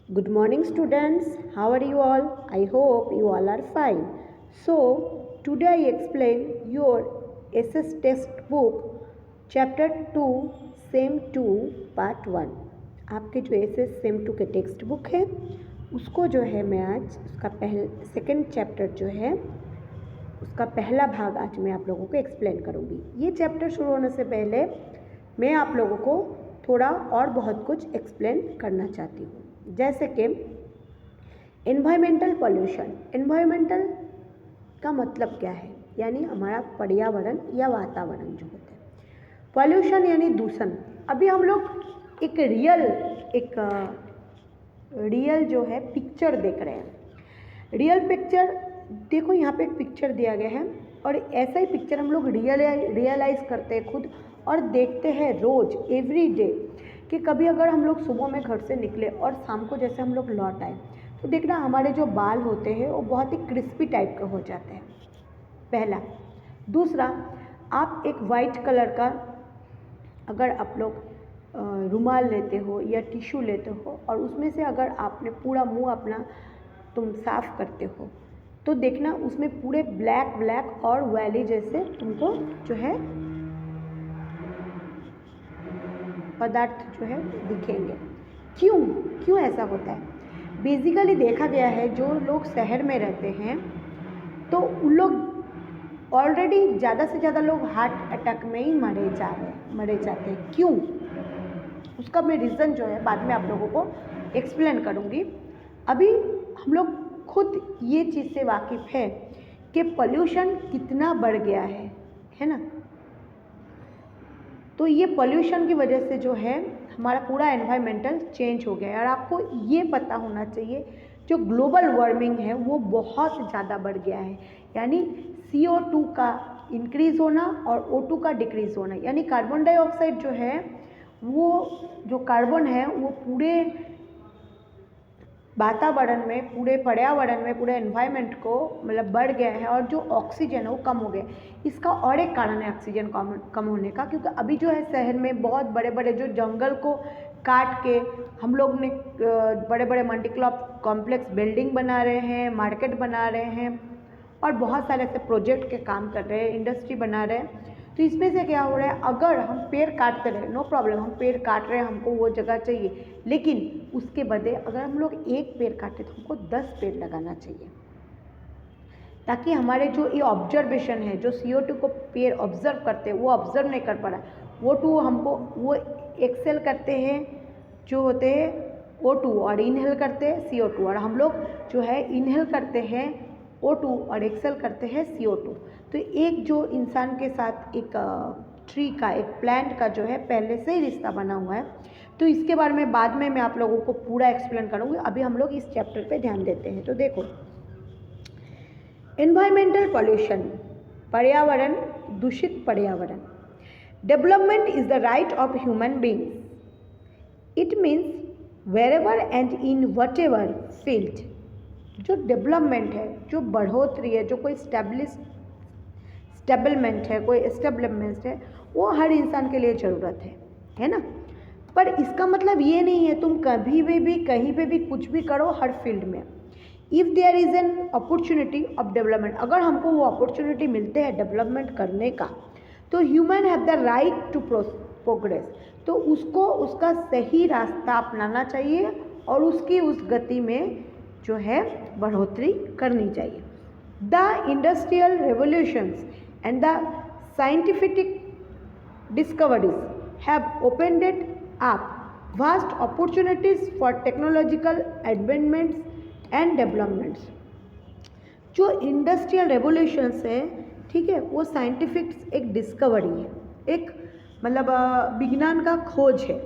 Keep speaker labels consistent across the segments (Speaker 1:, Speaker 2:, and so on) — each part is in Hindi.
Speaker 1: Good morning, students. How are you all? I hope you all are fine. So, today I explain your SS textbook chapter 2 same 2 part 1. आपके जो SS सेम 2 के टेक्स्ट बुक है उसको जो है मैं आज उसका सेकंड चैप्टर जो है उसका पहला भाग आज मैं आप लोगों को एक्सप्लेन करूँगी. ये चैप्टर शुरू होने से पहले मैं आप लोगों को थोड़ा और बहुत कुछ एक्सप्लेन करना चाहती हूँ. जैसे कि एनवायरमेंटल पॉल्यूशन. एनवायरमेंटल का मतलब क्या है? यानी हमारा पर्यावरण या वातावरण जो होता है. पॉल्यूशन यानी दूषण. अभी हम लोग एक रियल जो है पिक्चर देख रहे हैं. रियल पिक्चर देखो, यहाँ पे एक पिक्चर दिया गया है और ऐसा ही पिक्चर हम लोग रियलाइज़ करते हैं खुद और देखते हैं रोज़ एवरी डे कि कभी अगर हम लोग सुबह में घर से निकले और शाम को जैसे हम लोग लौट आए तो देखना हमारे जो बाल होते हैं वो बहुत ही क्रिस्पी टाइप के हो जाते हैं. पहला. दूसरा, आप एक वाइट कलर का अगर आप लोग रुमाल लेते हो या टिश्यू लेते हो और उसमें से अगर आपने पूरा मुंह अपना तुम साफ़ करते हो तो देखना उसमें पूरे ब्लैक और वैली जैसे तुमको जो है पदार्थ जो है दिखेंगे. क्यों ऐसा होता है? बेसिकली देखा गया है जो लोग शहर में रहते हैं तो उन लोग ऑलरेडी ज़्यादा से ज़्यादा लोग हार्ट अटैक में ही मरे जाते हैं. क्यों? उसका मैं रीज़न जो है बाद में आप लोगों को एक्सप्लेन करूँगी. अभी हम लोग खुद ये चीज़ से वाकिफ़ है कि पोल्यूशन कितना बढ़ गया है ना. तो ये पोल्यूशन की वजह से जो है हमारा पूरा एनवायरमेंटल चेंज हो गया है. और आपको ये पता होना चाहिए जो ग्लोबल वार्मिंग है वो बहुत ज़्यादा बढ़ गया है. यानी CO2 का इंक्रीज़ होना और O2 का डिक्रीज़ होना. यानी कार्बन डाइऑक्साइड जो है वो जो कार्बन है वो पूरे वातावरण में, पूरे पर्यावरण में, पूरे एनवायरनमेंट को मतलब बढ़ गया है और जो ऑक्सीजन है वो कम हो गया. इसका और एक कारण है ऑक्सीजन कम होने का, क्योंकि अभी जो है शहर में बहुत बड़े बड़े जो जंगल को काट के हम लोग ने बड़े बड़े मल्टी कॉम्प्लेक्स बिल्डिंग बना रहे हैं, मार्केट बना रहे हैं और बहुत सारे ऐसे प्रोजेक्ट के काम कर रहे हैं, इंडस्ट्री बना रहे हैं. तो इसमें से क्या हो रहा है, अगर हम पेड़ काटते रहे, नो प्रॉब्लम, हम पेड़ काट रहे हैं, हमको वो जगह चाहिए, लेकिन उसके बदले अगर हम लोग एक पेड़ काटे तो हमको 10 पेड़ लगाना चाहिए, ताकि हमारे जो ये ऑब्जर्वेशन है, जो CO2 को पेड़ ऑब्जर्व करते हैं वो ऑब्जर्व नहीं कर पा रहा. O2 हमको वो एक्सेल करते हैं जो होते हैं O2 और इनहेल करते हैं CO2, और हम लोग जो है इनहेल करते हैं O2 और एक्सेल करते हैं CO2. तो एक जो इंसान के साथ एक ट्री का, एक प्लांट का जो है पहले से ही रिश्ता बना हुआ है. तो इसके बारे में बाद में मैं आप लोगों को पूरा एक्सप्लेन करूँगी. अभी हम लोग इस चैप्टर पे ध्यान देते हैं. तो देखो, एनवायरमेंटल पॉल्यूशन, पर्यावरण, दूषित पर्यावरण. Development is the right of human beings. It means wherever and in what ever field. जो डेवलपमेंट है, जो बढ़ोतरी है, जो कोई स्टेबलमेंट है, कोई एस्टेब्लिशमेंट है, वो हर इंसान के लिए ज़रूरत है ना. पर इसका मतलब ये नहीं है तुम कभी भी कहीं पे भी कुछ भी करो हर फील्ड में. If there is an opportunity of development, अगर हमको वो अपॉर्चुनिटी मिलते हैं डेवलपमेंट करने का, तो human have the right to progress. तो उसको उसका सही रास्ता अपनाना चाहिए और उसकी उस गति में जो है बढ़ोतरी करनी चाहिए. The industrial revolutions and the scientific discoveries have opened up vast opportunities for technological advancements and developments. जो इंडस्ट्रियल रेवोल्यूशंस है, ठीक है, वो साइंटिफिक एक डिस्कवरी है, एक मतलब विज्ञान का खोज है.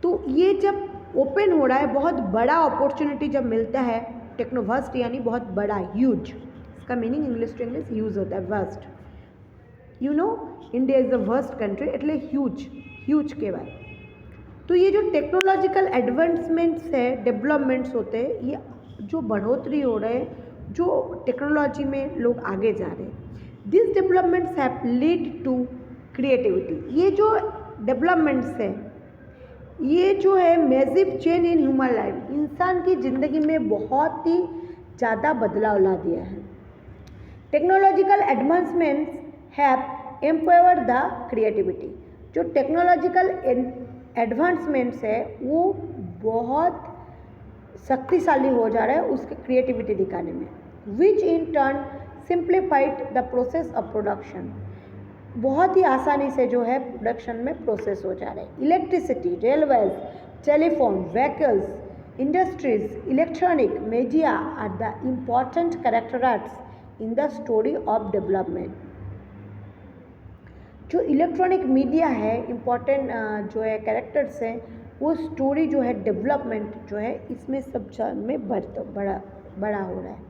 Speaker 1: तो ये जब ओपन हो रहा है, बहुत बड़ा अपॉर्चुनिटी जब मिलता है, टेक्नोवास्ट यानी बहुत बड़ा, ह्यूज. इसका meaning English to English use होता है, vast. You know India is the worst country, એટલે ह्यूज કહેવાય. तो ये जो टेक्नोलॉजिकल एडवांसमेंट्स है, डेवलपमेंट्स होते हैं, ये जो बढ़ोतरी हो रहे हैं, जो टेक्नोलॉजी में लोग आगे जा रहे हैं, this developments have lead to creativity. ये जो डेवलपमेंट्स है ये जो है massive change in human life, इंसान की ज़िंदगी में बहुत ही ज़्यादा बदलाव ला दिया है। Technological advancements have empowered the creativity. जो टेक्नोलॉजिकल एडवांसमेंट्स है वो बहुत शक्तिशाली हो जा रहा है उसके क्रिएटिविटी दिखाने में, which in turn simplified the process of production. बहुत ही आसानी से जो है प्रोडक्शन में प्रोसेस हो जा रहा है। Electricity, railways, telephone, vehicles, industries, electronic media are the important characters in the story of development. जो इलेक्ट्रॉनिक मीडिया है इम्पॉर्टेंट जो है कैरेक्टर्स हैं, वो स्टोरी जो है डेवलपमेंट जो है इसमें सब में बड़ा हो रहा है।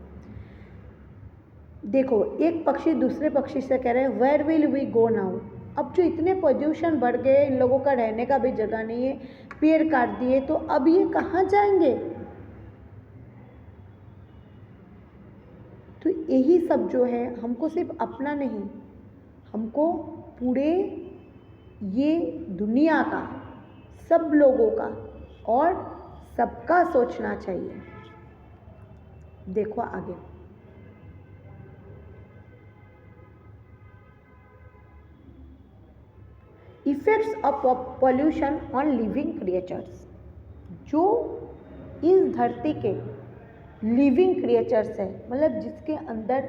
Speaker 1: देखो, एक पक्षी दूसरे पक्षी से कह रहे हैं where will we go now. अब जो इतने पोल्यूशन बढ़ गए, इन लोगों का रहने का भी जगह नहीं है, पेड़ काट दिए, तो अब ये कहाँ जाएंगे? तो यही सब जो है हमको सिर्फ अपना नहीं, हमको पूरे ये दुनिया का, सब लोगों का और सबका सोचना चाहिए। देखो आगे, effects of pollution on living creatures. जो इस धरती के लिविंग क्रिएचर्स है, मतलब जिसके अंदर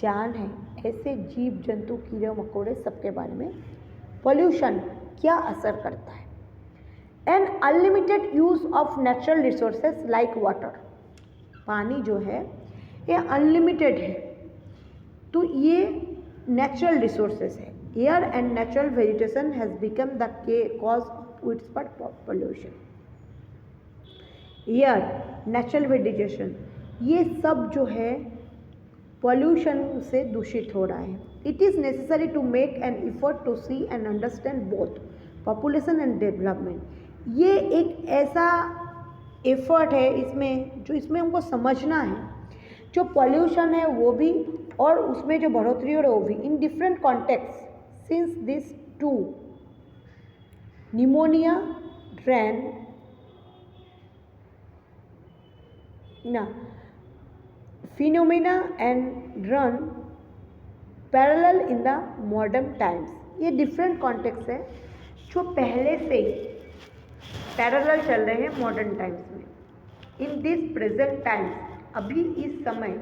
Speaker 1: जान है, ऐसे जीव जंतु, कीड़े मकोड़े, सबके बारे में पॉल्यूशन क्या असर करता है। An unlimited use of natural resources like water. पानी जो है ये अनलिमिटेड है, तो ये नेचुरल रिसोर्सेज है। Air and natural vegetation has become the cause of its pollution. Air, natural vegetation, ये सब जो है पॉल्यूशन से दूषित हो रहा है। It is necessary to make an effort to see and understand both population and development. ये एक ऐसा एफर्ट है इसमें, जो इसमें हमको समझना है जो पॉल्यूशन है वो भी, और उसमें जो बढ़ोतरी हो रही है वो भी, in different context since this two phenomena drain ना phenomena and run parallel in the modern times। ये डिफरेंट कॉन्टेक्स्ट है जो पहले से ही पैरेलल चल रहे हैं मॉडर्न टाइम्स में। इन दिस प्रेजेंट टाइम्स, अभी इस समय,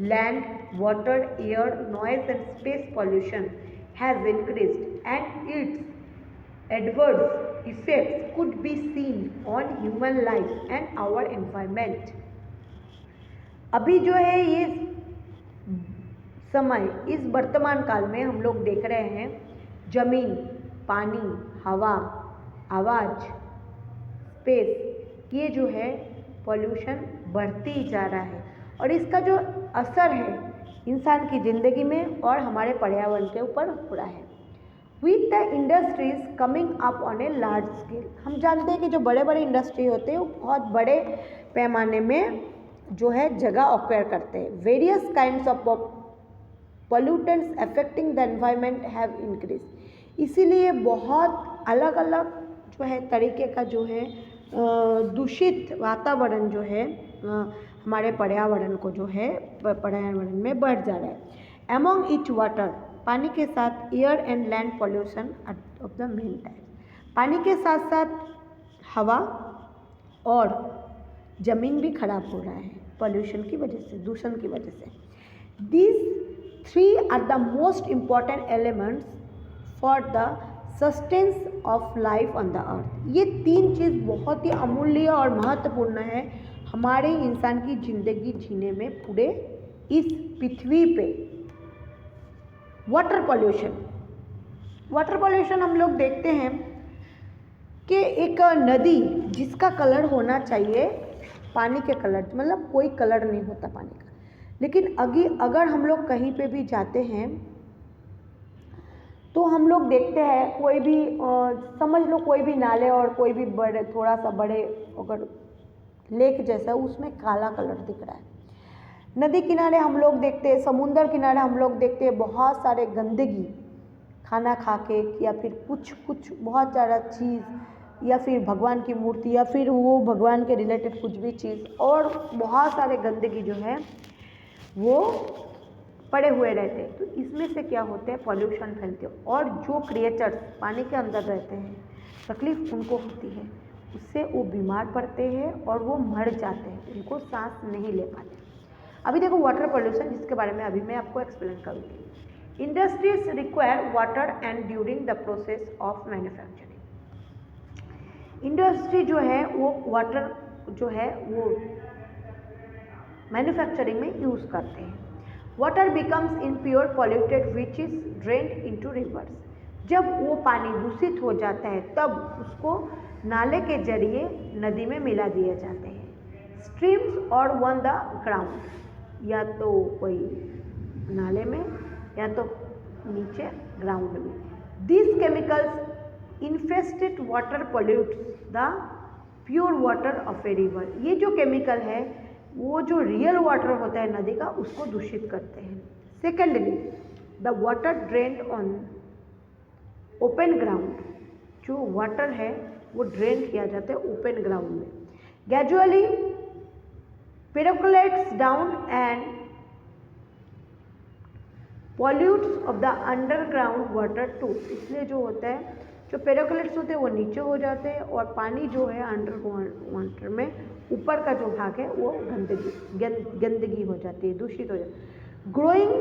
Speaker 1: land, water, air, noise and space pollution has increased and its adverse effects could be seen on human life and our environment. अभी जो है ये समय, इस वर्तमान काल में हम लोग देख रहे हैं जमीन, पानी, हवा, आवाज़, स्पेस, ये जो है पॉल्यूशन बढ़ती ही जा रहा है, और इसका जो असर है इंसान की ज़िंदगी में और हमारे पर्यावरण के ऊपर हो रहा है। With the industries coming up on a large scale, हम जानते हैं कि जो बड़े बड़े इंडस्ट्री होते हैं वो बहुत बड़े पैमाने में जो है जगह ऑक्यूपाई करते हैं। Various kinds of pollutants affecting the environment have increase. इसीलिए बहुत अलग अलग जो है तरीके का जो है दूषित वातावरण जो है हमारे पर्यावरण को जो है पर्यावरण में बढ़ जा रहा है। एमॉन्ग इच वाटर, पानी के साथ air and land pollution of the main type. पानी के साथ साथ हवा और ज़मीन भी खराब हो रहा है पॉल्यूशन की वजह से, दूषण की वजह से। These three are the most important elements for the sustenance of life on the earth. ये तीन चीज़ बहुत ही अमूल्य और महत्वपूर्ण है हमारे इंसान की ज़िंदगी जीने में पूरे इस पृथ्वी पे। वाटर पॉल्यूशन, वाटर पॉल्यूशन हम लोग देखते हैं कि एक नदी जिसका कलर होना चाहिए पानी के कलर, मतलब कोई कलर नहीं होता पानी का, लेकिन अगर हम लोग कहीं पे भी जाते हैं तो हम लोग देखते हैं कोई भी समझ लो कोई भी नाले और कोई भी बड़े, थोड़ा सा बड़े अगर लेक जैसा, उसमें काला कलर दिख रहा है। नदी किनारे हम लोग देखते हैं, समुंदर किनारे हम लोग देखते हैं बहुत सारे गंदगी, खाना खा के या फिर कुछ बहुत ज़्यादा चीज़ या फिर भगवान की मूर्ति या फिर वो भगवान के रिलेटेड कुछ भी चीज़ और बहुत सारे गंदगी जो है वो पड़े हुए रहते हैं। तो इसमें से क्या होते हैं, पॉल्यूशन फैलते हैं और जो क्रिएचर्स पानी के अंदर रहते हैं तकलीफ उनको होती है, उससे वो बीमार पड़ते हैं और वो मर जाते हैं, उनको सांस नहीं ले पाते। अभी देखो वाटर पॉल्यूशन, जिसके बारे में अभी मैं आपको एक्सप्लेन करूँगी। Industries require water and during the process of manufacturing. Industry जो है वो वाटर जो है वो मैन्युफैक्चरिंग में यूज़ करते हैं। Water becomes impure polluted which is drained into reverse. जब वो पानी दूषित हो जाता है तब उसको नाले के जरिए नदी में मिला दिए जाते हैं। स्ट्रीम्स और वन द ग्राउंड, या तो कोई नाले में या तो नीचे ग्राउंड में। This chemicals infested water pollutes the pure water of a river. ये जो केमिकल है वो जो रियल वाटर होता है नदी का उसको दूषित करते हैं। Secondly, the water drained on open ground. जो वाटर है वो ड्रेन किया जाता है ओपन ग्राउंड में। Gradually percolates down and pollutes of the underground water too. इसलिए जो होता है, जो पेरोकुलेट्स होते हैं वो नीचे हो जाते हैं और पानी जो है अंडरग्राउंड वाटर में ऊपर का जो भाग है वो गंदगी हो जाती है, दूषित हो जाती है। Growing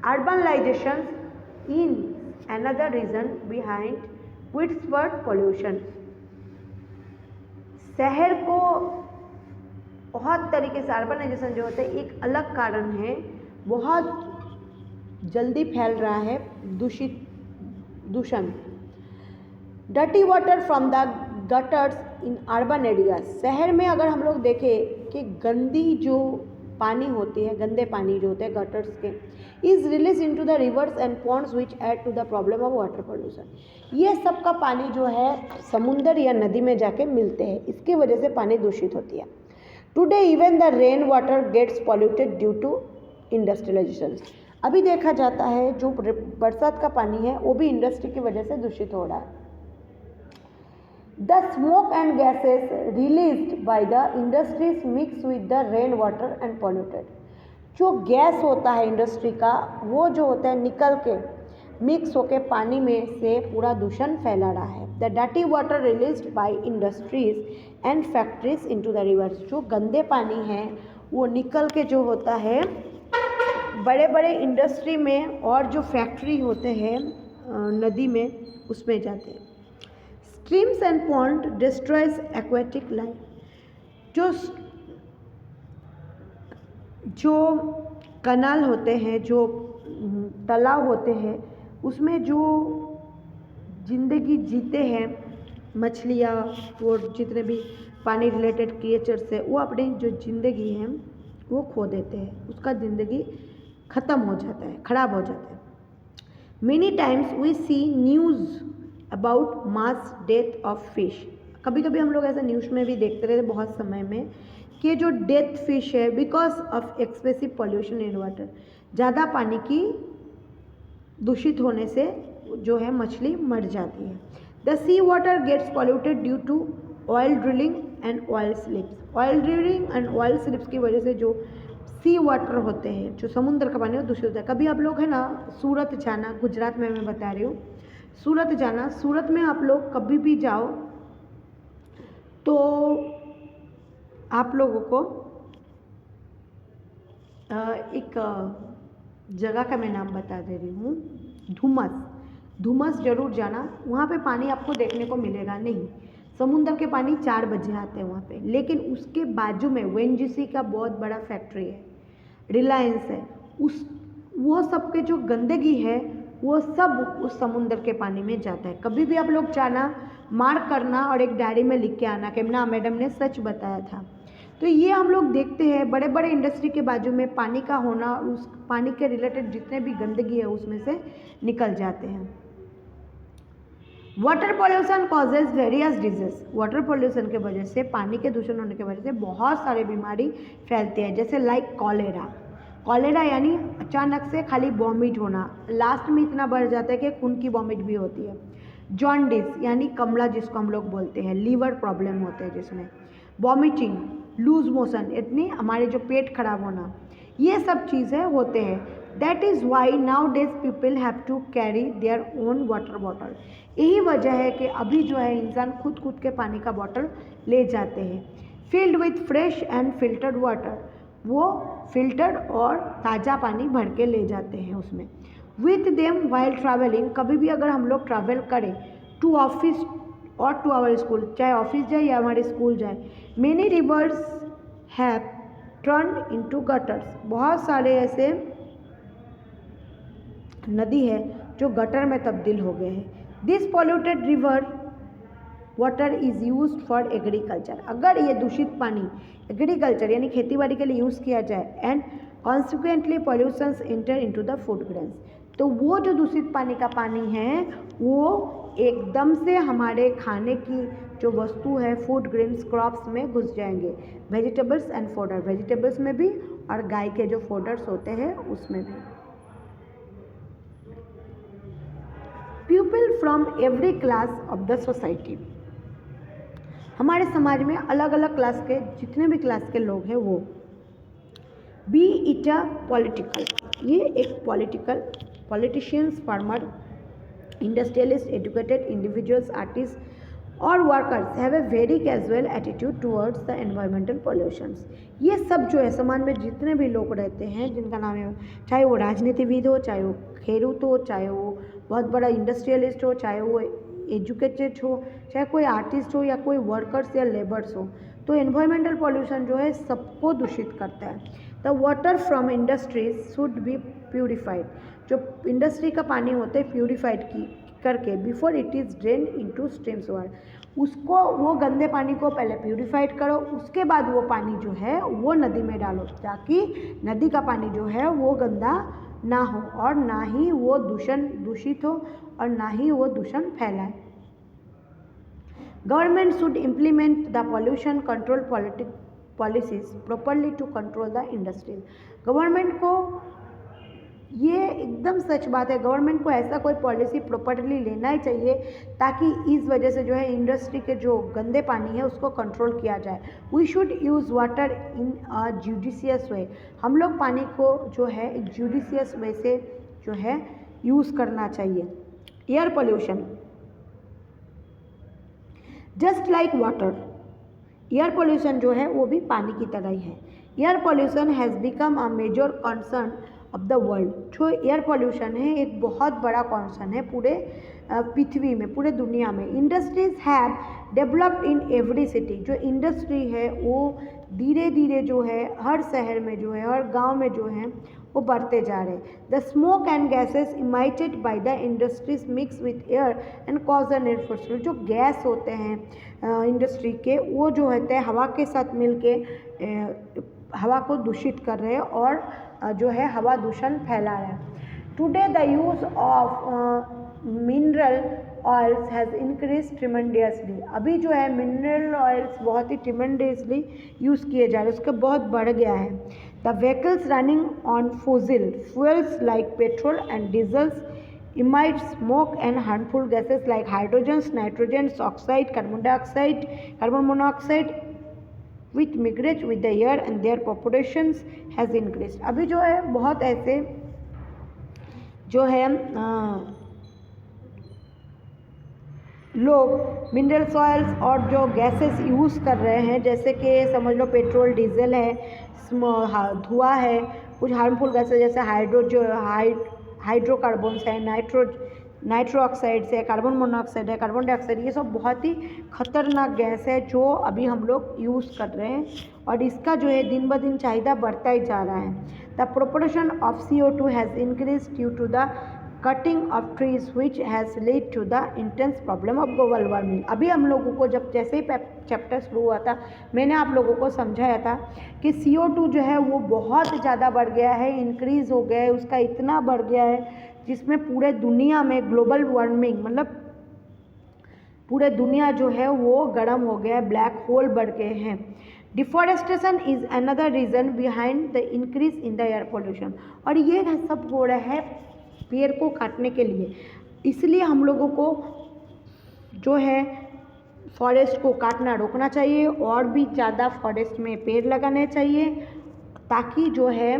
Speaker 1: urbanization in another reason behind widespread pollution. शहर को बहुत तरीके से अर्बनाइजेशन जो होता है एक अलग कारण है, बहुत जल्दी फैल रहा है दूषण। Dirty water from the gutters in urban areas. शहर में अगर हम लोग देखें कि गंदी जो पानी होती है, गंदे पानी जो होते हैं गटर्स के, is release into the rivers and ponds which add to the problem of water pollution. ये सब का पानी जो है समुंदर या नदी में जाके मिलते हैं, इसकी वजह से पानी दूषित होती है। Today even the rain water gets polluted due to industrialisation. अभी देखा जाता है जो बरसात का पानी है वो भी इंडस्ट्री की वजह से दूषित हो रहा है। The smoke and gases released by the industries mix with the rain water and polluted। जो गैस होता है इंडस्ट्री का वो जो होता है निकल के मिक्स होके पानी में से पूरा दूषण फैला रहा है। The dirty water released by industries and factories into the reverse. जो गंदे पानी है वो निकल के जो होता है बड़े बड़े इंडस्ट्री में और जो फैक्ट्री होते हैं नदी में उसमें जाते हैं। Streams and pond destroys aquatic life. जो कनाल होते हैं, जो तालाब होते हैं, उसमें जो जिंदगी जीते हैं मछलियाँ और जितने भी पानी रिलेटेड क्रिएचर्स है वो अपनी जो जिंदगी है वो खो देते हैं, उसका ज़िंदगी ख़त्म हो जाता है, ख़राब हो जाता है। Many times we see news about mass death of fish. कभी कभी हम लोग ऐसा न्यूज़ में भी देखते रहते बहुत समय में कि जो डेथ फिश है because of excessive pollution in water, ज़्यादा पानी की दूषित होने से जो है मछली मर जाती है। The sea water gets polluted due to oil drilling and oil slips. Oil drilling and oil slips की वजह से जो सी वाटर होते हैं, जो समुद्र का पानी वो दूषित होता है। कभी आप लोग है ना सूरत जाना, गुजरात में मैं बता रही हूँ, सूरत जाना, सूरत में आप लोग कभी भी जाओ तो आप लोगों को एक जगह का मैं नाम बता दे रही हूँ, धुमस जरूर जाना। वहाँ पे पानी आपको देखने को मिलेगा नहीं, समुंदर के पानी 4 बजे आते हैं वहाँ पे, लेकिन उसके बाजू में ओएनजीसी का बहुत बड़ा फैक्ट्री है, रिलायंस है, वो सब के जो गंदगी है वो सब उस समुंदर के पानी में जाता है। कभी भी आप लोग जाना, मार्क करना और एक डायरी में लिख के आना कि ना मैडम ने सच बताया था। तो ये हम लोग देखते हैं बड़े बड़े इंडस्ट्री के बाजू में पानी का होना, उस पानी के रिलेटेड जितने भी गंदगी है उसमें से निकल जाते हैं। Water pollution causes various disease. Water pollution के वजह से, पानी के दूषण होने की वजह से बहुत सारे बीमारी फैलती है, जैसे लाइक कॉलेरा यानी अचानक से खाली वॉमिट होना, लास्ट में इतना बढ़ जाता है कि खून की वॉमिट भी होती है। जॉन्डिस यानी कमला जिसको हम लोग बोलते हैं, लीवर प्रॉब्लम होते हैं जिसमें, वॉमिटिंग, लूज मोशन यानी हमारे जो पेट खराब होना, ये सब चीज़ें होते हैं। That is why nowadays people have to carry their own water bottle. यही वजह है कि अभी जो है इंसान खुद के पानी का बॉटल ले जाते हैं। Filled with fresh and filtered water, वो फिल्टर्ड और ताज़ा पानी भर के ले जाते हैं उसमें। विथ देम वाइल ट्रैवलिंग, कभी भी अगर हम लोग ट्रैवल करें टू ऑफिस और टू आवर स्कूल, चाहे ऑफिस जाए या हमारे स्कूल जाए, many reverse have turn into gutters, बहुत सारे ऐसे नदी है जो गटर में तब्दील हो गए हैं। This polluted river water is use for agriculture, अगर ये दूषित पानी एग्रीकल्चर यानी खेती बाड़ी के लिए यूज़ किया जाए, and consequently pollutions inter into the food grains, तो वो जो दूषित पानी का पानी है वो एकदम से हमारे खाने की जो वस्तु है फूड ग्रेन्स क्रॉप्स में घुस जाएंगे, वेजिटेबल्स एंड फोडर, वेजिटेबल्स में भी और गाय के जो फोडर्स होते हैं उसमें भी। People from every class of the society, हमारे समाज में अलग अलग क्लास के जितने भी क्लास के लोग हैं वो, बी इट अ पॉलिटिकल, ये एक politicians, farmer, industrialist, educated individuals, artist और workers have a very casual attitude towards the environmental pollutions. ये सब जो है समाज में जितने भी लोग रहते हैं जिनका नाम है, चाहे वो राजनीतिविद हो, चाहे वो खेरूत हो, चाहे वो बहुत बड़ा इंडस्ट्रियलिस्ट हो, चाहे वो एजुकेटेड हो, चाहे कोई आर्टिस्ट हो या कोई वर्कर्स या लेबर्स हो, तो एनवायरमेंटल पॉल्यूशन जो है सबको दूषित करता है। The water from industries should be purified, जो इंडस्ट्री का पानी होता है प्यूरिफाइड करके before it is drain into streams water, उसको वो गंदे पानी को पहले प्यूरिफाइड करो, उसके बाद वो पानी जो है वो नदी में डालो, ताकि नदी का पानी जो है वो गंदा ना हो और ना ही वो दूषित हो और ना ही वो दूषण फैलाए। Government should implement the pollution control policies properly to control the industries. Government को ये एकदम सच बात है, गवर्नमेंट को ऐसा कोई पॉलिसी प्रॉपरली लेना ही चाहिए ताकि इस वजह से जो है इंडस्ट्री के जो गंदे पानी है उसको कंट्रोल किया जाए। We should use water in a judicious way, हम लोग पानी को जो है एक जुडिशियस वे से जो है यूज़ करना चाहिए। Air pollution just like water, air pollution जो है वो भी पानी की तरह ही है। Air pollution has become a major concern of the world, जो एयर पोल्यूशन है एक बहुत बड़ा कॉन्सर्न है पूरे पृथ्वी में, पूरे दुनिया में। Industries have developed in every city, जो इंडस्ट्री है वो धीरे धीरे जो है हर शहर में जो है हर गांव में जो है वो बढ़ते जा रहे हैं। The smoke and gases emitted by the industries mix with air and cause an air pollution, जो गैस होते हैं इंडस्ट्री के वो जो होते हैं हवा के साथ मिलके हवा को दूषित कर रहे हैं और जो है हवा दूषण फैला रहा है। Today the use of mineral oils has increase tremendously, अभी जो है मिनरल ऑयल्स बहुत ही ट्रिमेंडियसली यूज़ किए जा रहे हैं, उसका बहुत बढ़ गया है। The vehicles running on fossil fuels like petrol and diesels emit smoke and harmful gases like hydrogens, nitrogens, oxide, carbon dioxide, carbon monoxide, which migrate with the air and their populations has increased। अभी जो है बहुत ऐसे जो है लोग मिनरल सॉइल्स और जो गैसेस यूज़ कर रहे हैं, जैसे कि समझ लो पेट्रोल डीजल है, धुआं है, कुछ हार्मफुल गैसेस जैसे हाइड्रोकार्बन्स है, नाइट्रो ऑक्साइड्स है, कार्बन मोनोऑक्साइड है, कार्बन डाइऑक्साइड, ये सब बहुत ही खतरनाक गैस है जो अभी हम लोग यूज़ कर रहे हैं और इसका जो है दिन ब दिन चाहिदा बढ़ता ही जा रहा है। The proportion of CO2 has increase due to the cutting of trees which has lead to the intense problem of global warming. अभी हम लोगों को जब जैसे ही चैप्टर शुरू हुआ था मैंने आप लोगों को समझाया था कि CO2 जो है वो बहुत ज़्यादा बढ़ गया है, इंक्रीज़ हो गया है, उसका इतना बढ़ गया है जिसमें पूरे दुनिया में ग्लोबल वार्मिंग मतलब पूरे दुनिया जो है वो गर्म हो गया है, ब्लैक होल बढ़ गए हैं। Deforestation is another reason behind the increase in the air pollution, और ये सब हो रहा है पेड़ को काटने के लिए, इसलिए हम लोगों को जो है फॉरेस्ट को काटना रोकना चाहिए और भी ज़्यादा फॉरेस्ट में पेड़ लगाने चाहिए, ताकि जो है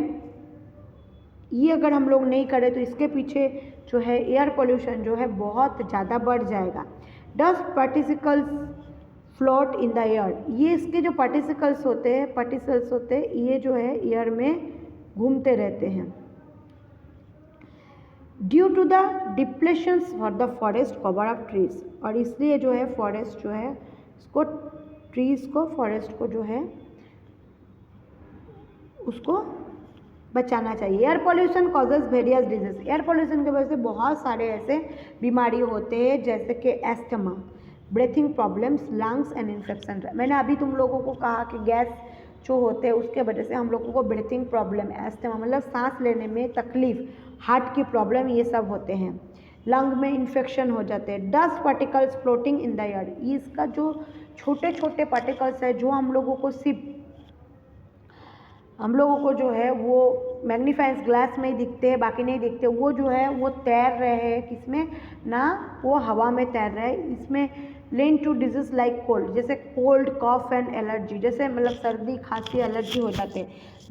Speaker 1: ये अगर हम लोग नहीं करें तो इसके पीछे जो है एयर पोल्यूशन जो है बहुत ज़्यादा बढ़ जाएगा। Dust particles float in the air, ये इसके जो पार्टिकल्स होते हैं ये जो है एयर में घूमते रहते हैं। Due to the depletions for the forest cover of trees, और इसलिए जो है फॉरेस्ट जो है उसको फॉरेस्ट को जो है उसको बचाना चाहिए। Air pollution causes various disease, air pollution की वजह से बहुत सारे ऐसे बीमारी होते हैं जैसे कि asthma, breathing problems, lungs and infection. मैंने अभी तुम लोगों को कहा कि गैस जो होते हैं उसके वजह से हम लोगों को ब्रीथिंग प्रॉब्लम, एस्थमा मतलब सांस लेने में तकलीफ, हार्ट की प्रॉब्लम, ये सब होते हैं। लंग में इन्फेक्शन हो जाते हैं। Dust particles floating in the air, इसका जो छोटे छोटे पार्टिकल्स है जो हम लोगों को जो है वो मैग्नीफाइंग ग्लास में ही दिखते हैं, बाकी नहीं दिखते, वो जो है वो तैर रहे हैं किसमें ना, वो हवा में तैर रहे हैं। इसमें link to disease like cold, जैसे कोल्ड, कॉफ एंड एलर्जी, जैसे मतलब सर्दी खांसी एलर्जी हो जाते हैं।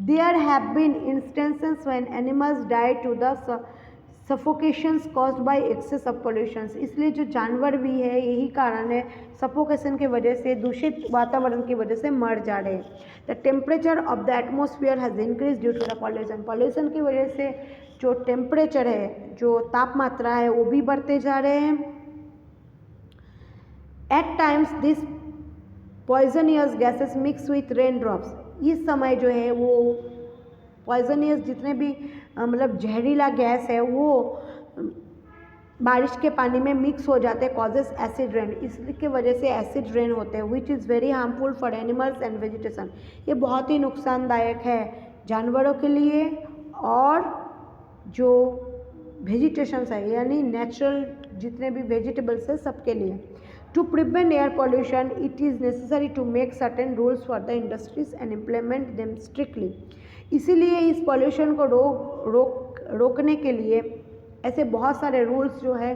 Speaker 1: There have been instances when animals die to the suffocations caused by excess of pollutions, इसलिए जो जानवर भी है यही कारण है, सफोकेशन की वजह से, दूषित वातावरण की वजह से मर जा रहे हैं। The temperature of the atmosphere has increase due to the pollution, pollution की वजह से जो टेम्परेचर है, जो तापमात्रा है वो भी बढ़ते जा रहे हैं। At times this poisonous gases mix with rain drops, इस समय जो है वो पॉइजनियस जितने भी मतलब जहरीला गैस है वो बारिश के पानी में मिक्स हो जाते हैं, कॉजेस एसिड रेन, इसकी वजह से एसिड रेन होते हैं, which is very harmful for animals and vegetation, ये बहुत ही नुकसानदायक है जानवरों के लिए और जो वेजिटेशंस है यानी नेचुरल जितने भी वेजिटेबल्स है सबके लिए। To prevent air pollution it is necessary to make certain rules for the industries and implement them strictly, इसीलिए इस पॉल्यूशन को रोकने के लिए ऐसे बहुत सारे रूल्स जो है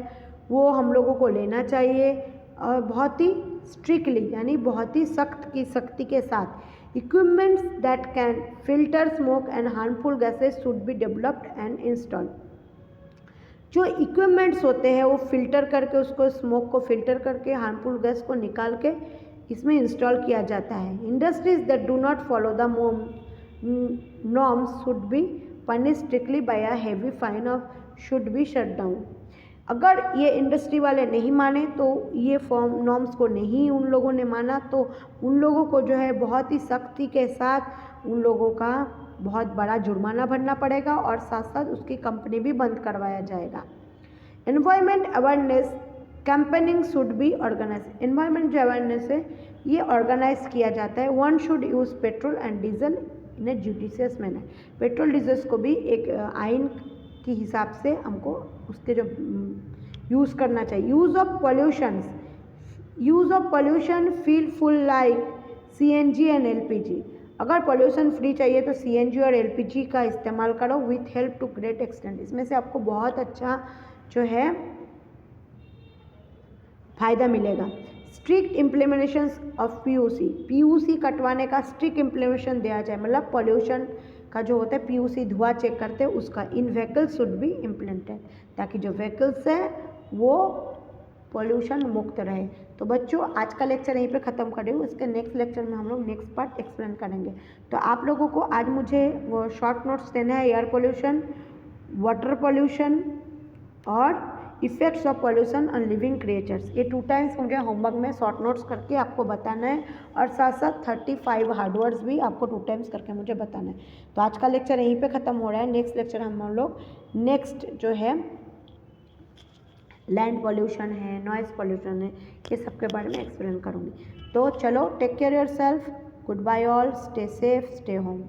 Speaker 1: वो हम लोगों को लेना चाहिए और बहुत ही स्ट्रिक्टली यानी बहुत ही सख्ती के साथ। Equipments that can filter smoke and harmful gases should be developed and install, जो इक्विपमेंट्स होते हैं वो फिल्टर करके उसको स्मोक को फिल्टर करके हार्मफुल गैस को निकाल के इसमें इंस्टॉल किया जाता है। Industries that do not follow the norms should be punished strictly by a heavy fine or should be shut down, अगर ये इंडस्ट्री वाले नहीं माने तो ये नॉर्म्स को नहीं उन लोगों ने माना तो उन लोगों को जो है बहुत ही सख्ती के साथ उन लोगों का बहुत बड़ा जुर्माना भरना पड़ेगा और साथ साथ उसकी कंपनी भी बंद करवाया जाएगा। Environment awareness campaigning should be organise, environment जो अवेयरनेस है ये ऑर्गेनाइज किया जाता है। One should use petrol and diesel in a judicious manner, petrol diesel को भी एक आइन के हिसाब से हमको उसके जो यूज़ करना चाहिए। Use of pollution feel full like CNG and LPG, अगर पोल्यूशन फ्री चाहिए तो CNG और LPG का इस्तेमाल करो with help to great extent, इसमें से आपको बहुत अच्छा जो है फ़ायदा मिलेगा। स्ट्रिक्ट इम्प्लीमेंटेशन ऑफ PUC कटवाने का स्ट्रिक्ट इम्प्लीमेंटेशन दिया जाए, मतलब पोल्यूशन का जो होता है PUC धुआं चेक करते हैं उसका इन व्हीकल्स शुड बी इम्प्लीमेंटेड, ताकि जो व्हीकल्स है वो पोल्यूशन मुक्त रहे। तो बच्चों आज का लेक्चर यहीं पे ख़त्म कर रही हूँ, इसके नेक्स्ट लेक्चर में हम लोग नेक्स्ट पार्ट एक्सप्लेन करेंगे। तो आप लोगों को आज मुझे वो शॉर्ट नोट्स देना है, एयर पोल्यूशन, वाटर पोल्यूशन और effects of pollution on living creatures, ये 2 टाइम्स मुझे होमवर्क में शॉर्ट नोट्स करके आपको बताना है और साथ साथ 35 हार्ड वर्ड्स भी आपको 2 टाइम्स करके मुझे बताना है। तो आज का लेक्चर यहीं पे ख़त्म हो रहा है, नेक्स्ट लेक्चर हम लोग नेक्स्ट जो है लैंड पोल्यूशन है, नॉइज़ पोल्यूशन है, ये सब के बारे में एक्सप्लेन करूँगी। तो चलो take care yourself, good bye all, stay safe, stay home.